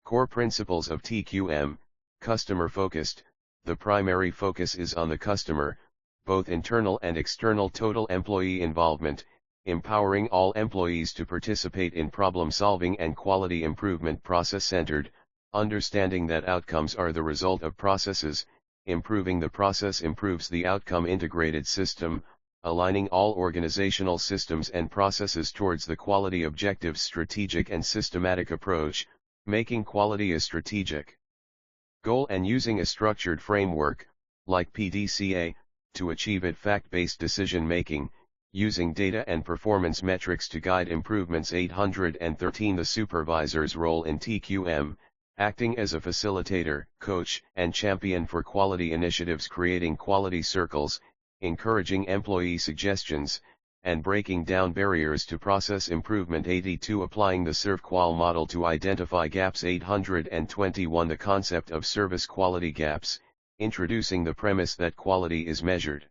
Core principles of TQM: customer-focused. The primary focus is on the customer, both internal and external. Total employee involvement, empowering all employees to participate in problem-solving and quality improvement. Process-centered, understanding that outcomes are the result of processes, improving the process improves the outcome. Integrated system, aligning all organizational systems and processes towards the quality objectives. Strategic and systematic approach, making quality a strategic goal and using a structured framework, like PDCA, to achieve it. Fact-based decision-making, using data and performance metrics to guide improvements. 813 The supervisor's role in TQM, acting as a facilitator, coach, and champion for quality initiatives. Creating quality circles, encouraging employee suggestions, and breaking down barriers to process improvement. 82 Applying the ServQual model to identify gaps. 821 The concept of service quality gaps, introducing the premise that quality is measured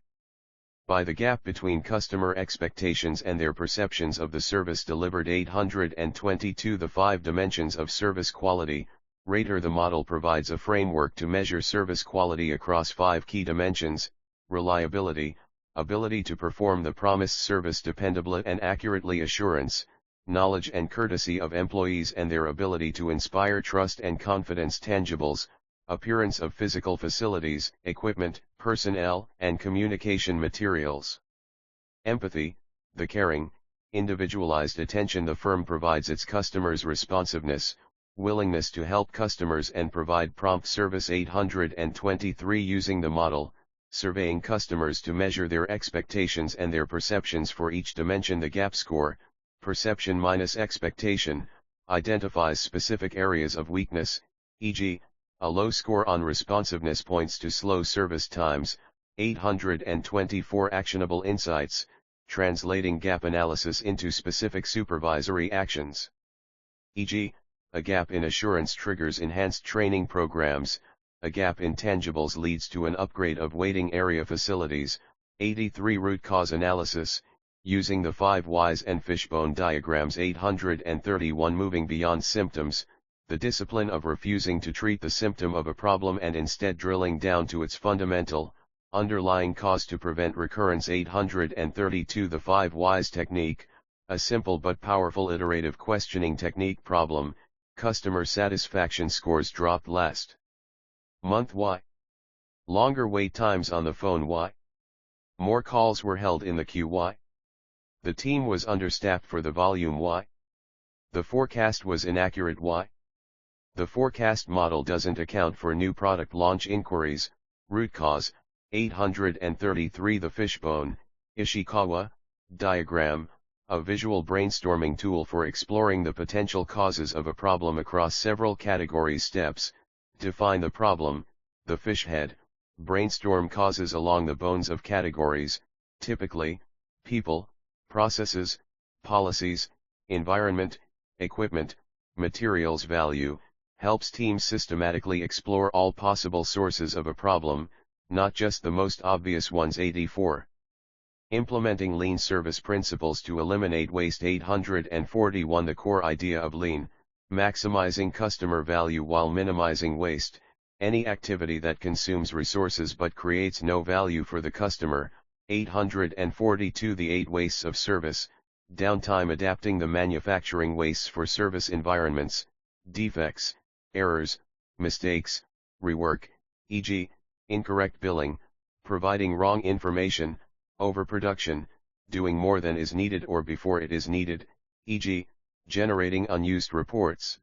by the gap between customer expectations and their perceptions of the service delivered. 822 The 5 dimensions of service quality, Rater. The model provides a framework to measure service quality across 5 key dimensions: reliability, ability to perform the promised service dependably and accurately; assurance, knowledge and courtesy of employees and their ability to inspire trust and confidence; tangibles, appearance of physical facilities, equipment, personnel, and communication materials; empathy, the caring, individualized attention the firm provides its customers; responsiveness, willingness to help customers and provide prompt service. 823 Using the model, surveying customers to measure their expectations and their perceptions for each dimension. The gap score, perception minus expectation, identifies specific areas of weakness, e.g., a low score on responsiveness points to slow service times. 824 actionable insights, translating gap analysis into specific supervisory actions. E.g., a gap in assurance triggers enhanced training programs, a gap in tangibles leads to an upgrade of waiting area facilities. 83 root cause analysis, using the 5 whys and fishbone diagrams. 831 moving beyond symptoms, the discipline of refusing to treat the symptom of a problem and instead drilling down to its fundamental, underlying cause to prevent recurrence. 832 the 5 whys technique, a simple but powerful iterative questioning technique. Problem, customer satisfaction scores dropped last month. Why? Longer wait times on the phone. Why? More calls were held in the queue. Why? The team was understaffed for the volume. Why? The forecast was inaccurate. Why? The forecast model doesn't account for new product launch inquiries. Root cause, 833 the fishbone, Ishikawa, diagram, a visual brainstorming tool for exploring the potential causes of a problem across several categories. Steps, define the problem, the fish head, brainstorm causes along the bones of categories, typically, people, processes, policies, environment, equipment, materials. Value, helps teams systematically explore all possible sources of a problem, not just the most obvious ones. 84. Implementing lean service principles to eliminate waste. 841 the core idea of lean, maximizing customer value while minimizing waste, any activity that consumes resources but creates no value for the customer. 842 the 8 wastes of service, downtime, adapting the manufacturing wastes for service environments, defects, errors, mistakes, rework, e.g., incorrect billing, providing wrong information, overproduction, doing more than is needed or before it is needed, e.g., generating unused reports,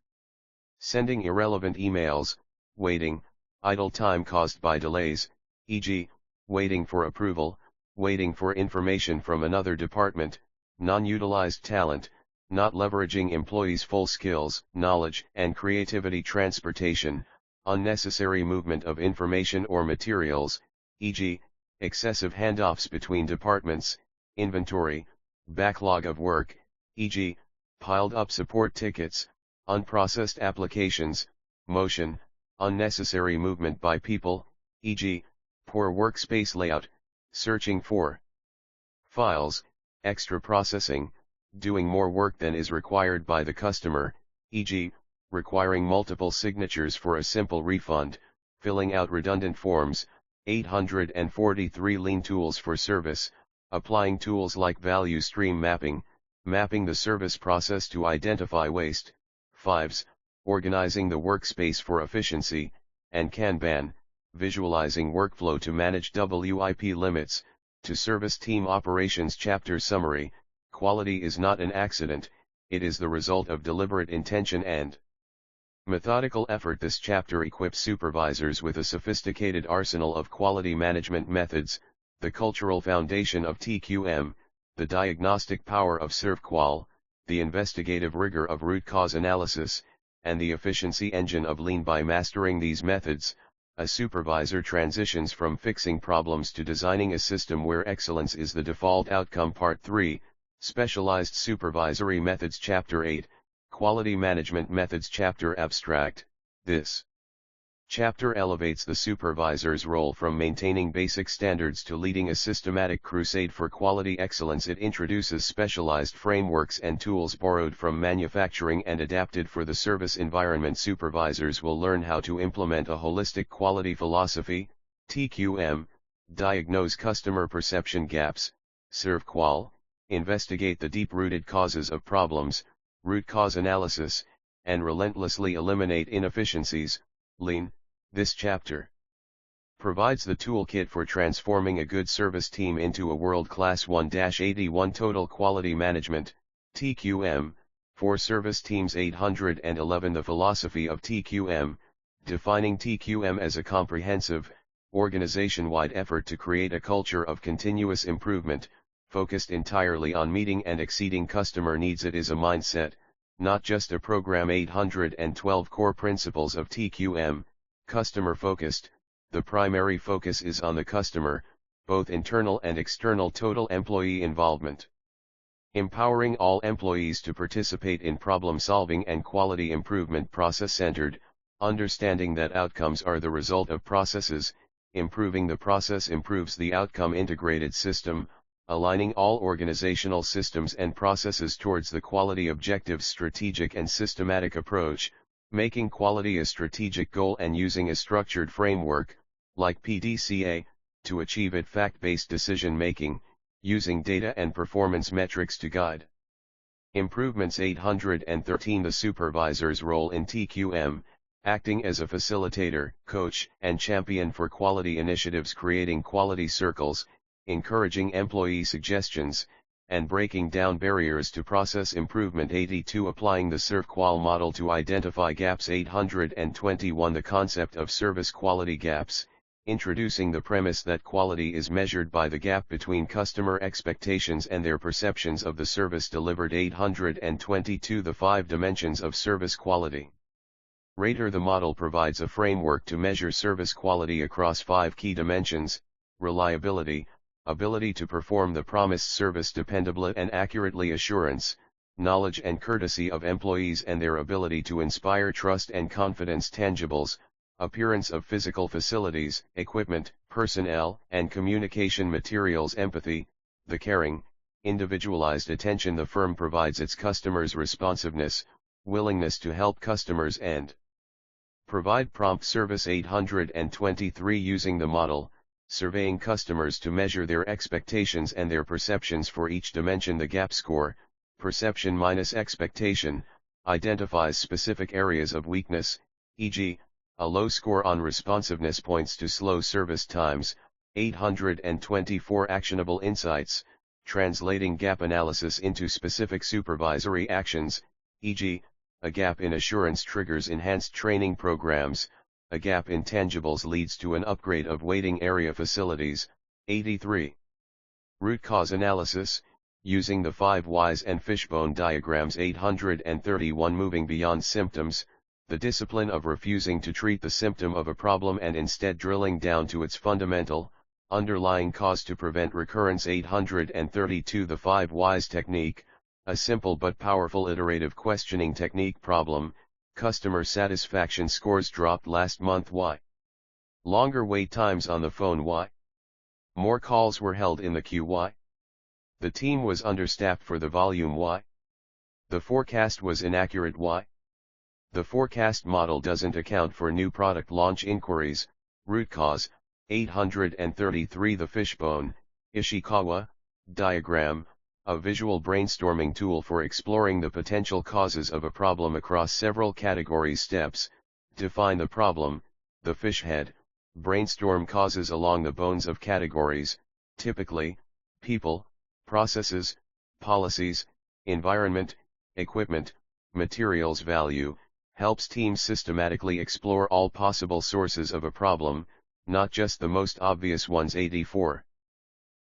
sending irrelevant emails, waiting, idle time caused by delays, e.g., waiting for approval, waiting for information from another department, non-utilized talent, not leveraging employees' full skills, knowledge, and creativity. Transportation, unnecessary movement of information or materials, e.g., excessive handoffs between departments, inventory, backlog of work, e.g., piled up support tickets, unprocessed applications, motion, unnecessary movement by people, e.g., poor workspace layout, searching for files, extra processing, doing more work than is required by the customer, e.g., requiring multiple signatures for a simple refund, filling out redundant forms. 843 lean tools for service, applying tools like value stream mapping, mapping the service process to identify waste. 5s, organizing the workspace for efficiency, and Kanban, visualizing workflow to manage WIP limits. To service team operations. Chapter summary, quality is not an accident, it is the result of deliberate intention and methodical effort. This chapter equips supervisors with a sophisticated arsenal of quality management methods, the cultural foundation of TQM, the diagnostic power of ServQual, the investigative rigor of root cause analysis, and the efficiency engine of lean. By mastering these methods, a supervisor transitions from fixing problems to designing a system where excellence is the default outcome. Part 3, Specialized Supervisory Methods. Chapter 8, Quality Management Methods. Chapter Abstract. This chapter elevates the supervisor's role from maintaining basic standards to leading a systematic crusade for quality excellence. It introduces specialized frameworks and tools borrowed from manufacturing and adapted for the service environment. Supervisors will learn how to implement a holistic quality philosophy, TQM, diagnose customer perception gaps, ServQual, investigate the deep-rooted causes of problems, root cause analysis, and relentlessly eliminate inefficiencies, lean. This chapter provides the toolkit for transforming a good service team into a world-class 1-81 total quality management, TQM, for service teams. 811 The philosophy of TQM, defining TQM as a comprehensive, organization-wide effort to create a culture of continuous improvement, focused entirely on meeting and exceeding customer needs. It is a mindset, not just a program. 812 Core Principles of TQM, customer-focused. The primary focus is on the customer, both internal and external. Total employee involvement. Empowering all employees to participate in problem-solving and quality improvement. Process-centered, understanding that outcomes are the result of processes, improving the process improves the outcome. Integrated system, aligning all organizational systems and processes towards the quality objectives. Strategic and systematic approach, making quality a strategic goal and using a structured framework, like PDCA, to achieve it. Fact-based decision-making, using data and performance metrics to guide improvements. 813 The supervisor's role in TQM, acting as a facilitator, coach, and champion for quality initiatives. Creating quality circles, encouraging employee suggestions, and breaking down barriers to process improvement. 82 Applying the ServQual model to identify gaps. 821 The concept of service quality gaps, introducing the premise that quality is measured by the gap between customer expectations and their perceptions of the service delivered. 822 The 5 dimensions of service quality. Rater. The model provides a framework to measure service quality across 5 key dimensions: reliability, ability to perform the promised service dependably and accurately, assurance, knowledge and courtesy of employees and their ability to inspire trust and confidence. Tangibles, appearance of physical facilities, equipment, personnel, and communication materials. Empathy, the caring, individualized attention the firm provides its customers. Responsiveness, willingness to help customers and provide prompt service. 823 Using the model, surveying customers to measure their expectations and their perceptions for each dimension. The gap score, perception minus expectation, identifies specific areas of weakness, e.g., a low score on responsiveness points to slow service times. 824 Actionable insights, translating gap analysis into specific supervisory actions, e.g., a gap in assurance triggers enhanced training programs, a gap in tangibles leads to an upgrade of waiting area facilities. 83 Root cause analysis, using the 5 whys and fishbone diagrams. 831 Moving beyond symptoms, the discipline of refusing to treat the symptom of a problem and instead drilling down to its fundamental, underlying cause to prevent recurrence. 832 The 5 whys technique, a simple but powerful iterative questioning technique. Problem: customer satisfaction scores dropped last month. Why? Longer wait times on the phone. Why? More calls were held in the queue. Why? The team was understaffed for the volume. Why? The forecast was inaccurate. Why? The forecast model doesn't account for new product launch inquiries. Root cause. 833 The fishbone, Ishikawa, diagram, a visual brainstorming tool for exploring the potential causes of a problem across several categories. Steps: define the problem, the fish head, brainstorm causes along the bones of categories, typically, people, processes, policies, environment, equipment, materials. Value, helps teams systematically explore all possible sources of a problem, not just the most obvious ones. 84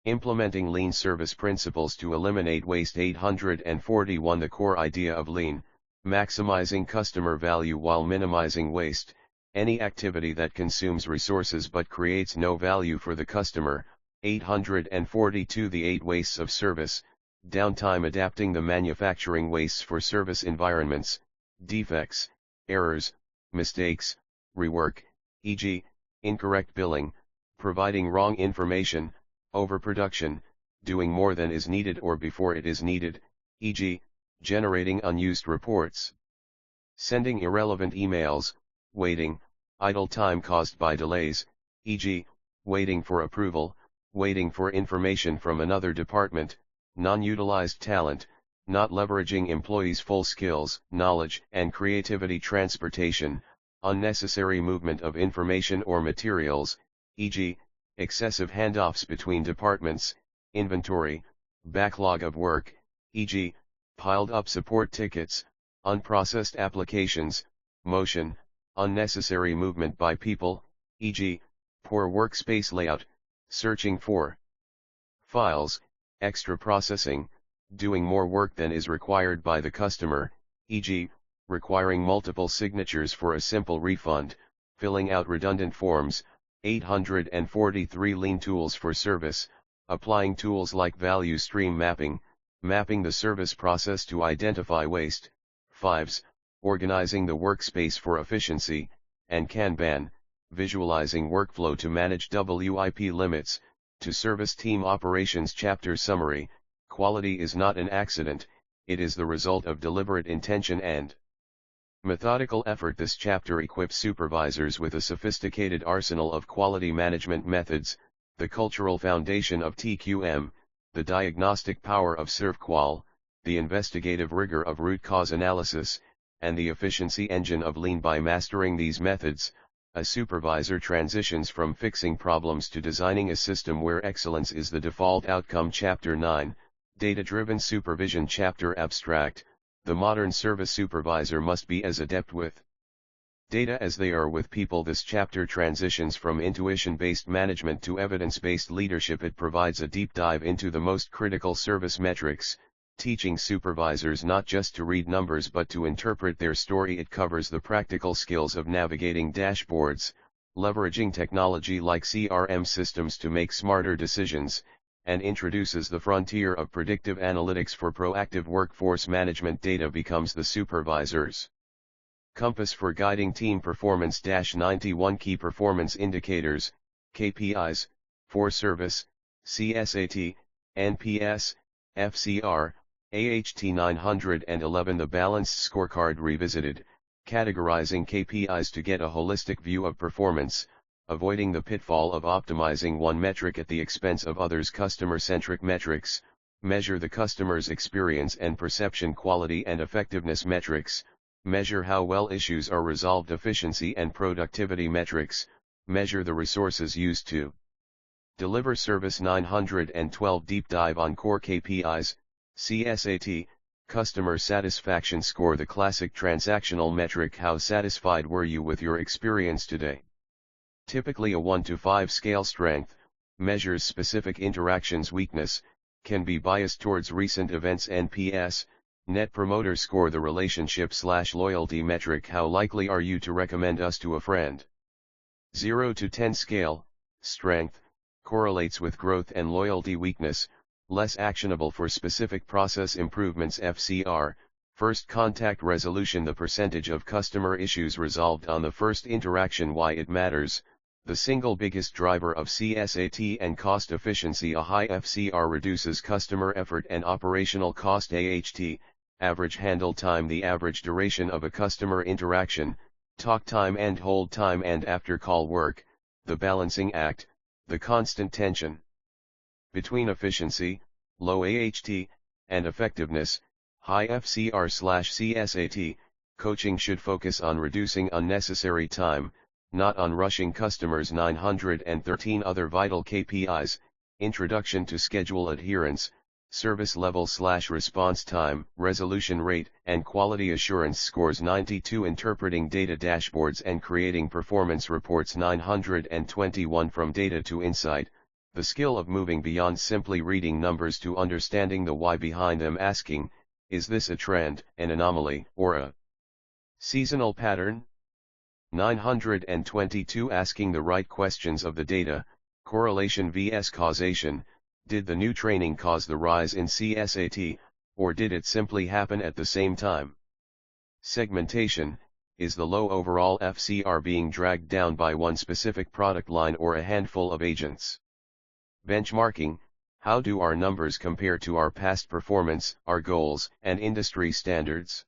Implementing lean service principles to eliminate waste. 841 The core idea of lean, maximizing customer value while minimizing waste, any activity that consumes resources but creates no value for the customer. 842 The 8 wastes of service, downtime, adapting the manufacturing wastes for service environments, defects, errors, mistakes, rework, e.g., incorrect billing, providing wrong information, overproduction, doing more than is needed or before it is needed, e.g., generating unused reports, sending irrelevant emails, waiting, idle time caused by delays, e.g., waiting for approval, waiting for information from another department, non-utilized talent, not leveraging employees' full skills, knowledge, and creativity. Transportation, unnecessary movement of information or materials, e.g., excessive handoffs between departments, inventory, backlog of work, e.g., piled up support tickets, unprocessed applications, motion, unnecessary movement by people, e.g., poor workspace layout, searching for files, extra processing, doing more work than is required by the customer, e.g., requiring multiple signatures for a simple refund, filling out redundant forms, 843 lean tools for service, applying tools like value stream mapping, mapping the service process to identify waste, fives, organizing the workspace for efficiency, and Kanban, visualizing workflow to manage WIP limits. To service team operations chapter summary, quality is not an accident, it is the result of deliberate intention and methodical effort. This chapter equips supervisors with a sophisticated arsenal of quality management methods, the cultural foundation of TQM, the diagnostic power of ServQual, the investigative rigor of root cause analysis, and the efficiency engine of Lean. By mastering these methods, a supervisor transitions from fixing problems to designing a system where excellence is the default outcome. Chapter 9, Data-Driven Supervision. Chapter Abstract, the modern service supervisor must be as adept with data as they are with people. This chapter transitions from intuition-based management to evidence-based leadership. It provides a deep dive into the most critical service metrics, teaching supervisors not just to read numbers but to interpret their story. It covers the practical skills of navigating dashboards, leveraging technology like CRM systems to make smarter decisions, and introduces the frontier of predictive analytics for proactive workforce management. Data becomes the supervisor's compass for guiding team performance. 91 Key Performance Indicators, KPIs, for service, CSAT, NPS, FCR, AHT. 911 The Balanced Scorecard Revisited, categorizing KPIs to get a holistic view of performance, avoiding the pitfall of optimizing one metric at the expense of others. Customer-centric metrics, measure the customer's experience and perception. Quality and effectiveness metrics, measure how well issues are resolved. Efficiency and productivity metrics, measure the resources used to deliver service. 912 Deep dive on core KPIs, CSAT, customer satisfaction score, the classic transactional metric. How satisfied were you with your experience today? Typically a 1 to 5 scale. Strength, measures specific interactions. Weakness, can be biased towards recent events. NPS, Net Promoter Score, the relationship/loyalty metric. How likely are you to recommend us to a friend? 0 to 10 scale, strength, correlates with growth and loyalty. Weakness, less actionable for specific process improvements. FCR, first contact resolution, the percentage of customer issues resolved on the first interaction. Why it matters, the single biggest driver of CSAT and cost efficiency. A high FCR reduces customer effort and operational cost. AHT, average handle time, the average duration of a customer interaction, talk time and hold time and after call work, the balancing act, the constant tension between efficiency, low AHT, and effectiveness, high FCR/CSAT. Coaching should focus on reducing unnecessary time, not on rushing customers. 913 Other vital KPIs, introduction to schedule adherence, service level/response time, resolution rate, and quality assurance scores. 92 Interpreting data dashboards and creating performance reports. 921 From data to insight, the skill of moving beyond simply reading numbers to understanding the why behind them. Asking, is this a trend, an anomaly, or a seasonal pattern? 922 Asking the right questions of the data, correlation vs causation. Did the new training cause the rise in CSAT, or did it simply happen at the same time? Segmentation, is the low overall FCR being dragged down by one specific product line or a handful of agents? Benchmarking, how do our numbers compare to our past performance, our goals, and industry standards?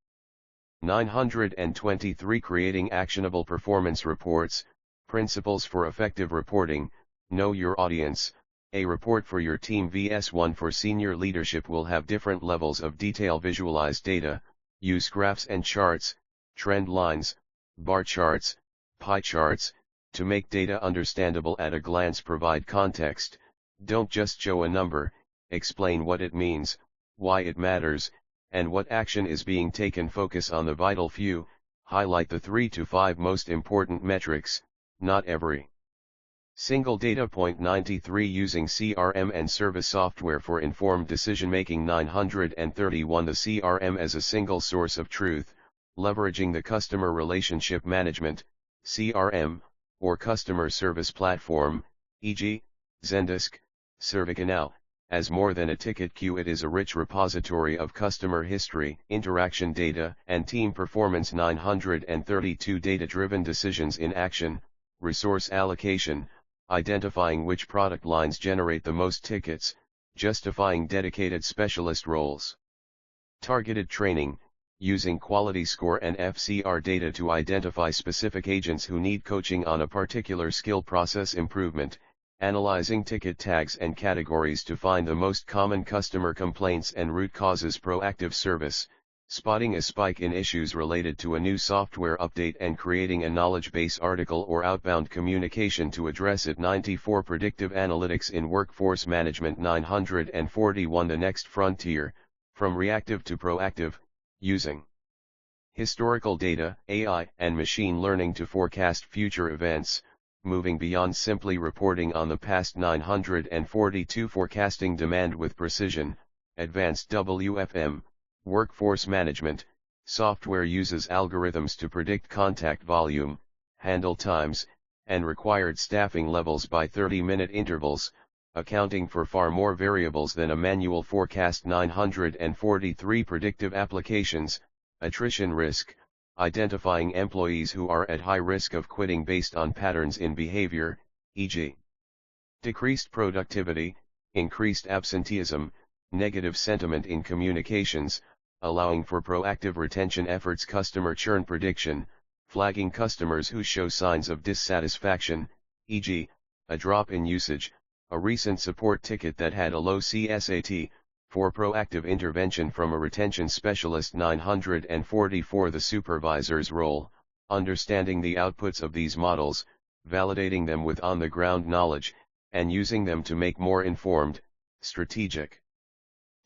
923 Creating actionable performance reports, principles for effective reporting. Know your audience. A report for your team vs one for senior leadership will have different levels of detail. Visualize data, use graphs and charts, trend lines, bar charts, pie charts, to make data understandable at a glance. Provide context, don't just show a number, explain what it means, why it matters, and what action is being taken. Focus on the vital few, highlight the 3 to 5 most important metrics, not every Single data point 93 using CRM and service software for informed decision-making 931 the CRM as a single source of truth, leveraging the customer relationship management, CRM, or customer service platform, e.g., Zendesk, ServiceNow, as more than a ticket queue. It is a rich repository of customer history, interaction data, and team performance 932 data-driven decisions in action, resource allocation, identifying which product lines generate the most tickets, justifying dedicated specialist roles. Targeted training, using quality score and FCR data to identify specific agents who need coaching on a particular skill process improvement, analyzing ticket tags and categories to find the most common customer complaints and root causes. Proactive service, spotting a spike in issues related to a new software update and creating a knowledge base article or outbound communication to address it. 94 Predictive analytics in workforce management 941 the next frontier, from reactive to proactive, using historical data, AI, and machine learning to forecast future events, moving beyond simply reporting on the past. 942 Forecasting demand with precision, advanced WFM, workforce management, software uses algorithms to predict contact volume, handle times, and required staffing levels by 30-minute intervals, accounting for far more variables than a manual forecast. 943 Predictive applications, attrition risk, identifying employees who are at high risk of quitting based on patterns in behavior, e.g., decreased productivity, increased absenteeism, negative sentiment in communications, allowing for proactive retention efforts. Customer churn prediction, flagging customers who show signs of dissatisfaction, e.g., a drop in usage, a recent support ticket that had a low CSAT, for proactive intervention from a retention specialist. 944 The supervisor's role, understanding the outputs of these models, validating them with on-the-ground knowledge, and using them to make more informed, strategic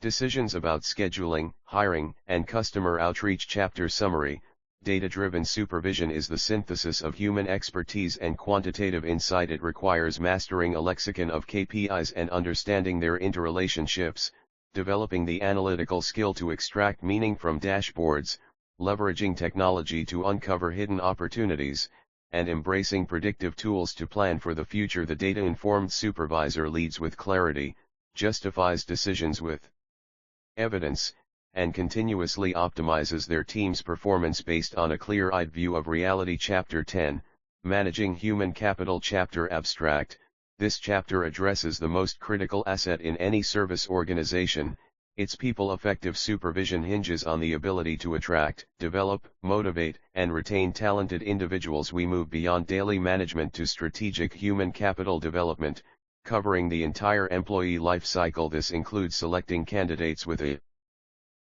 decisions about scheduling, hiring, and customer outreach. Chapter summary, data-driven supervision is the synthesis of human expertise and quantitative insight. It requires mastering a lexicon of KPIs and understanding their interrelationships, developing the analytical skill to extract meaning from dashboards, leveraging technology to uncover hidden opportunities, and embracing predictive tools to plan for the future. The data-informed supervisor leads with clarity, justifies decisions with evidence, and continuously optimizes their team's performance based on a clear-eyed view of reality. Chapter 10, Managing Human Capital. Chapter Abstract. This chapter addresses the most critical asset in any service organization, its people. Effective supervision hinges on the ability to attract, develop, motivate, and retain talented individuals. We move beyond daily management to strategic human capital development, covering the entire employee life cycle. This includes selecting candidates with a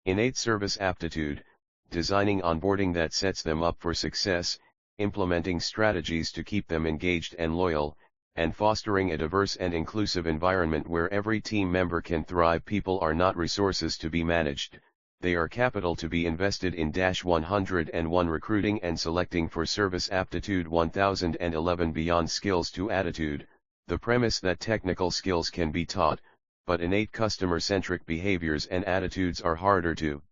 innate service aptitude, designing onboarding that sets them up for success, implementing strategies to keep them engaged and loyal, and fostering a diverse and inclusive environment where every team member can thrive. People are not resources to be managed, they are capital to be invested in. 101 Recruiting and selecting for service aptitude. 1011 Beyond skills to attitude, the premise that technical skills can be taught, but innate customer-centric behaviors and attitudes are harder to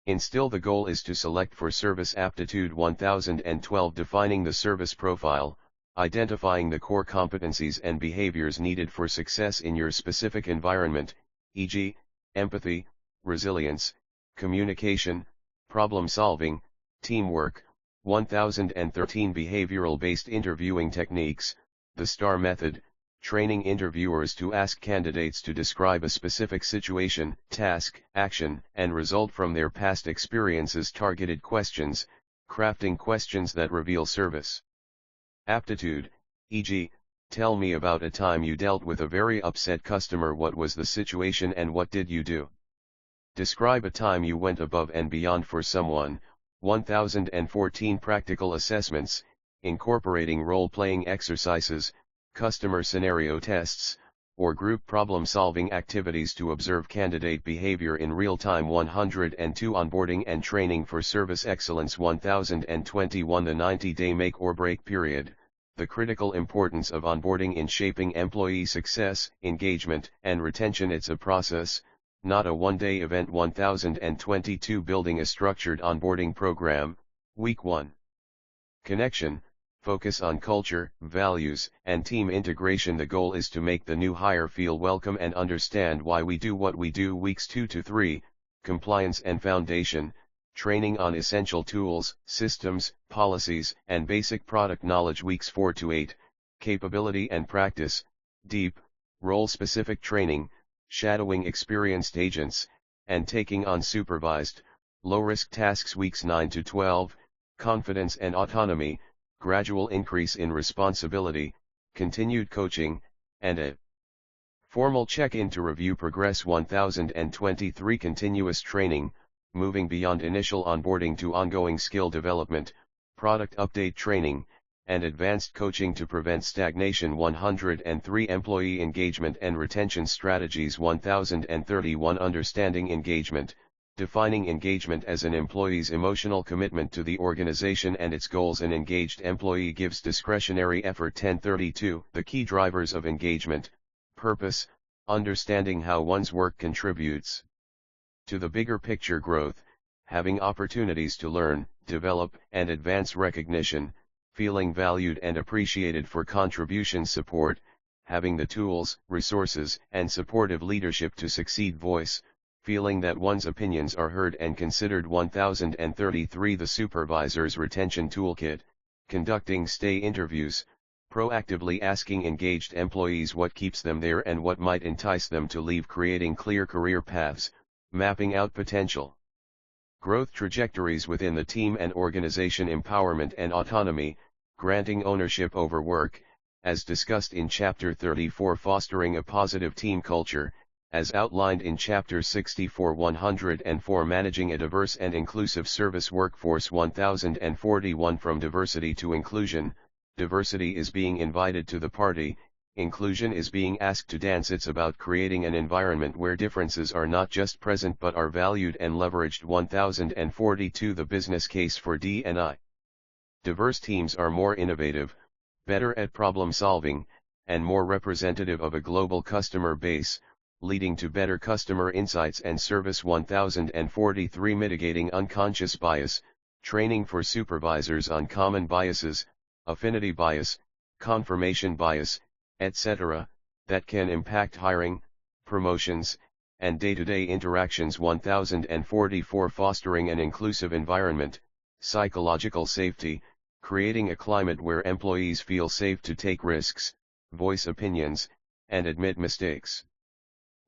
instill. The goal is to select for service aptitude. 1012 Defining the service profile, identifying the core competencies and behaviors needed for success in your specific environment, e.g., empathy, resilience, communication, problem-solving, teamwork. 1013 Behavioral-based interviewing techniques, the STAR method, training interviewers to ask candidates to describe a specific situation, task, action, and result from their past experiences. Targeted questions, crafting questions that reveal service aptitude, e.g., tell me about a time you dealt with a very upset customer. What was the situation and what did you do? Describe a time you went above and beyond for someone. 1014 Practical assessments, incorporating role-playing exercises, customer scenario tests, or group problem-solving activities to observe candidate behavior in real time. 102 Onboarding and training for service excellence. 1021 The 90-day make or break period, the critical importance of onboarding in shaping employee success, engagement, and retention. It's a process, not a one-day event. 1022 Building a structured onboarding program. Week 1. Connection, focus on culture, values, and team integration. The goal is to make the new hire feel welcome and understand why we do what we do. Weeks 2 to 3, compliance and foundation, training on essential tools, systems, policies, and basic product knowledge. Weeks 4 to 8, capability and practice, deep, role-specific training, shadowing experienced agents, and taking on supervised, low-risk tasks. Weeks 9 to 12, confidence and autonomy, gradual increase in responsibility, continued coaching, and a formal check-in to review progress. 1023 Continuous training, moving beyond initial onboarding to ongoing skill development, product update training, and advanced coaching to prevent stagnation. 103 Employee engagement and retention strategies. 1031 Understanding engagement, defining engagement as an employee's emotional commitment to the organization and its goals. An engaged employee gives discretionary effort. 1032 The key drivers of engagement, purpose, understanding how one's work contributes to the bigger picture. Growth, having opportunities to learn, develop, and advance. Recognition, feeling valued and appreciated for contributions. Support, having the tools, resources, and supportive leadership to succeed. Voice, feeling that one's opinions are heard and considered. 1033 The supervisor's retention toolkit, conducting stay interviews, proactively asking engaged employees what keeps them there and what might entice them to leave. Creating clear career paths, mapping out potential growth trajectories within the team and organization. Empowerment and autonomy, granting ownership over work, as discussed in Chapter 34. Fostering a positive team culture, as outlined in Chapter 64. 104 Managing a diverse and inclusive service workforce. 1041 From diversity to inclusion, diversity is being invited to the party, inclusion is being asked to dance. It's about creating an environment where differences are not just present but are valued and leveraged. 1042 The business case for D&I. Diverse teams are more innovative, better at problem solving, and more representative of a global customer base, leading to better customer insights and service. 1043 Mitigating unconscious bias, training for supervisors on common biases, affinity bias, confirmation bias, etc., that can impact hiring, promotions, and day-to-day interactions. 1044 Fostering an inclusive environment, psychological safety, creating a climate where employees feel safe to take risks, voice opinions, and admit mistakes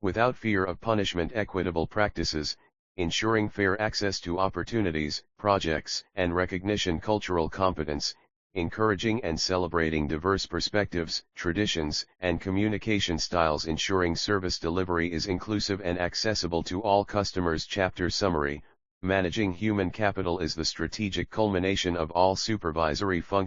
without fear of punishment. Equitable practices, ensuring fair access to opportunities, projects, and recognition. Cultural competence, encouraging and celebrating diverse perspectives, traditions, and communication styles. Ensuring service delivery is inclusive and accessible to all customers. Chapter summary, managing human capital is the strategic culmination of all supervisory functions.